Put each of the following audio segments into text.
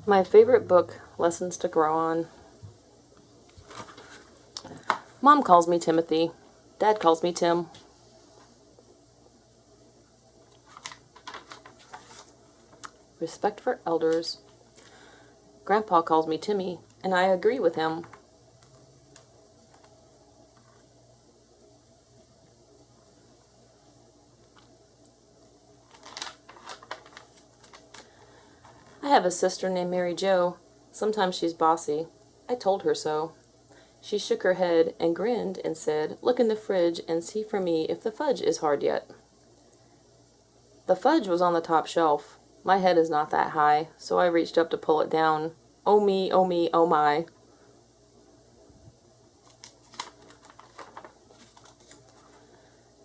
My favorite book, Lessons to Grow On. Mom calls me Timothy. Dad calls me Tim. Respect for elders. Grandpa calls me Timmy, and I agree with him. I have a sister named Mary Jo. Sometimes she's bossy. I told her so. She shook her head and grinned and said, "Look in the fridge and see for me if the fudge is hard yet." The fudge was on the top shelf. My head is not that high, so I reached up to pull it down. Oh me, oh me, oh my.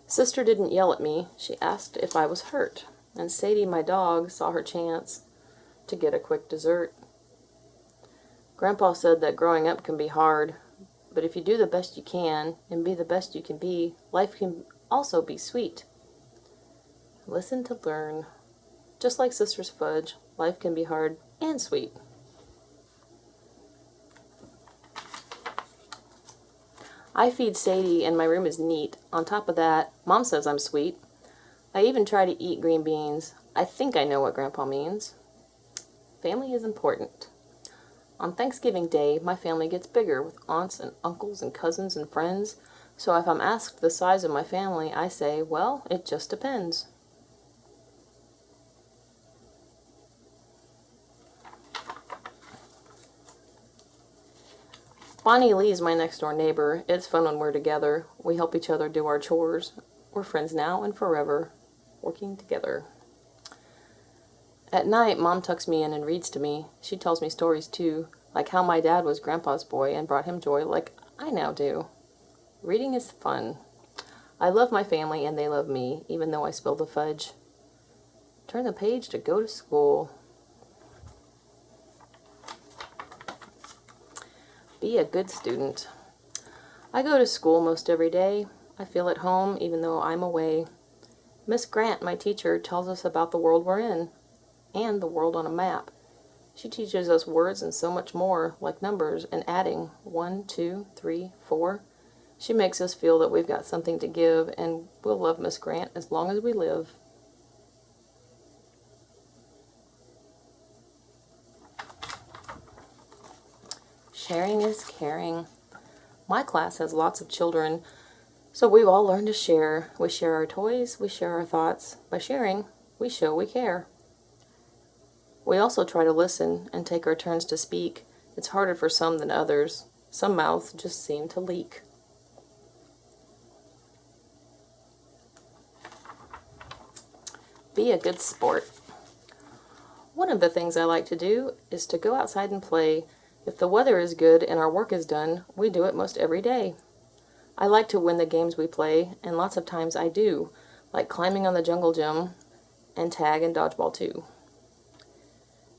Sister didn't yell at me. She asked if I was hurt, and Sadie, my dog, saw her chance to get a quick dessert. Grandpa said that growing up can be hard, but if you do the best you can and be the best you can be, life can also be sweet. Listen to learn. Just like Sister's fudge, life can be hard and sweet. I feed Sadie and my room is neat. On top of that, Mom says I'm sweet. I even try to eat green beans. I think I know what Grandpa means. Family is important. On Thanksgiving Day, my family gets bigger with aunts and uncles and cousins and friends. So if I'm asked the size of my family, I say, well, it just depends. Bonnie Lee's my next door neighbor. It's fun when we're together. We help each other do our chores. We're friends now and forever, working together. At night, Mom tucks me in and reads to me. She tells me stories too, like how my dad was Grandpa's boy and brought him joy like I now do. Reading is fun. I love my family and they love me, even though I spill the fudge. Turn the page to go to school. Be a good student. I go to school most every day. I feel at home even though I'm away. Miss Grant, my teacher, tells us about the world we're in and the world on a map. She teaches us words and so much more, like numbers and adding 1, 2, 3, 4. She makes us feel that we've got something to give, and we'll love Miss Grant as long as we live. Sharing is caring. My class has lots of children, so we've all learned to share. We share our toys, we share our thoughts. By sharing, we show we care. We also try to listen and take our turns to speak. It's harder for some than others. Some mouths just seem to leak. Be a good sport. One of the things I like to do is to go outside and play. If the weather is good and our work is done, we do it most every day. I like to win the games we play, and lots of times I do, like climbing on the jungle gym and tag and dodgeball too.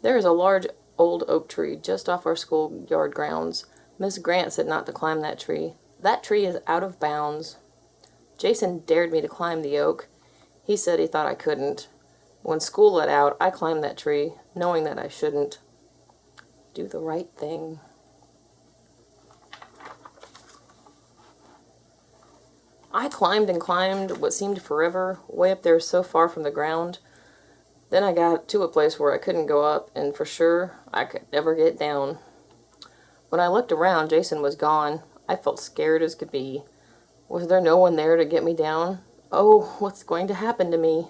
There is a large old oak tree just off our schoolyard grounds. Miss Grant said not to climb that tree. That tree is out of bounds. Jason dared me to climb the oak. He said he thought I couldn't. When school let out, I climbed that tree, knowing that I shouldn't. Do the right thing. I climbed and climbed what seemed forever, way up there so far from the ground. Then I got to a place where I couldn't go up, and for sure, I could never get down. When I looked around, Jason was gone. I felt scared as could be. Was there no one there to get me down? Oh, what's going to happen to me?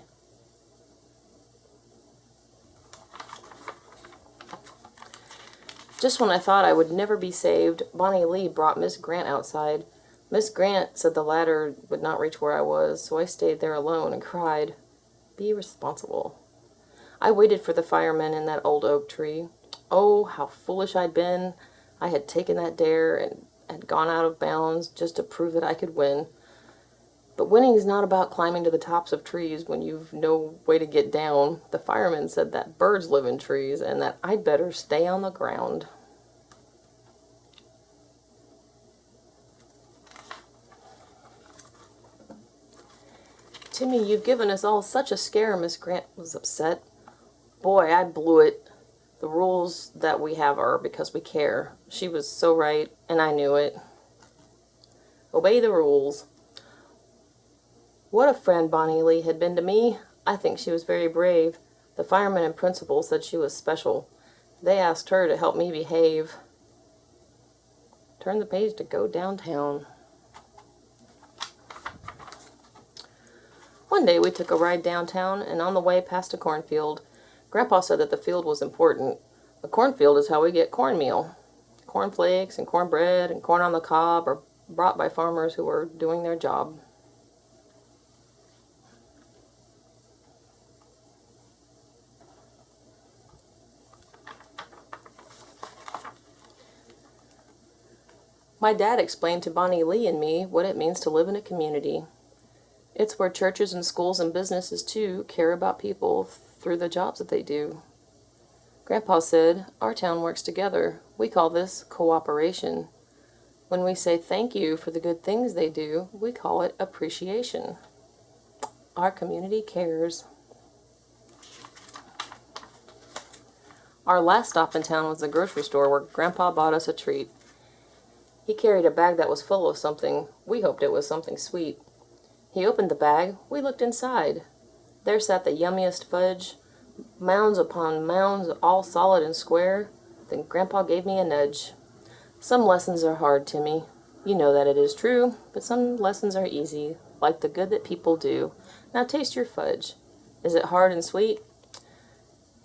Just when I thought I would never be saved, Bonnie Lee brought Miss Grant outside. Miss Grant said the ladder would not reach where I was, so I stayed there alone and cried. Be responsible. I waited for the firemen in that old oak tree. Oh, how foolish I'd been. I had taken that dare and had gone out of bounds just to prove that I could win. But winning is not about climbing to the tops of trees when you've no way to get down. The firemen said that birds live in trees and that I'd better stay on the ground. Timmy, you've given us all such a scare, Miss Grant was upset. Boy, I blew it. The rules that we have are because we care. She was so right, and I knew it. Obey the rules. What a friend Bonnie Lee had been to me. I think she was very brave. The firemen and principal said she was special. They asked her to help me behave. Turn the page to go downtown. One day we took a ride downtown, and on the way past a cornfield. Grandpa said that the field was important. A cornfield is how we get cornmeal. Cornflakes and cornbread and corn on the cob are brought by farmers who are doing their job. My dad explained to Bonnie Lee and me what it means to live in a community. It's where churches and schools and businesses, too, care about people through the jobs that they do. Grandpa said, our town works together. We call this cooperation. When we say thank you for the good things they do, we call it appreciation. Our community cares. Our last stop in town was the grocery store where Grandpa bought us a treat. He carried a bag that was full of something. We hoped it was something sweet. He opened the bag. We looked inside. There sat the yummiest fudge, mounds upon mounds, all solid and square. Then Grandpa gave me a nudge. Some lessons are hard, Timmy. You know that it is true, but some lessons are easy, like the good that people do. Now taste your fudge. Is it hard and sweet?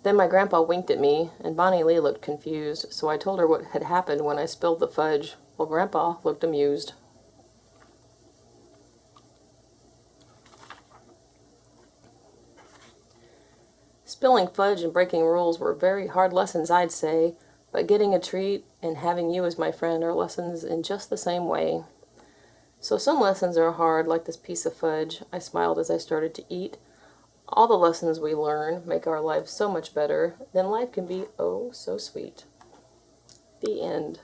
Then my grandpa winked at me, and Bonnie Lee looked confused, so I told her what had happened when I spilled the fudge. Well, Grandpa looked amused. Spilling fudge and breaking rules were very hard lessons, I'd say, but getting a treat and having you as my friend are lessons in just the same way. So some lessons are hard, like this piece of fudge. I smiled as I started to eat. All the lessons we learn make our lives so much better. Then life can be, oh, so sweet. The end.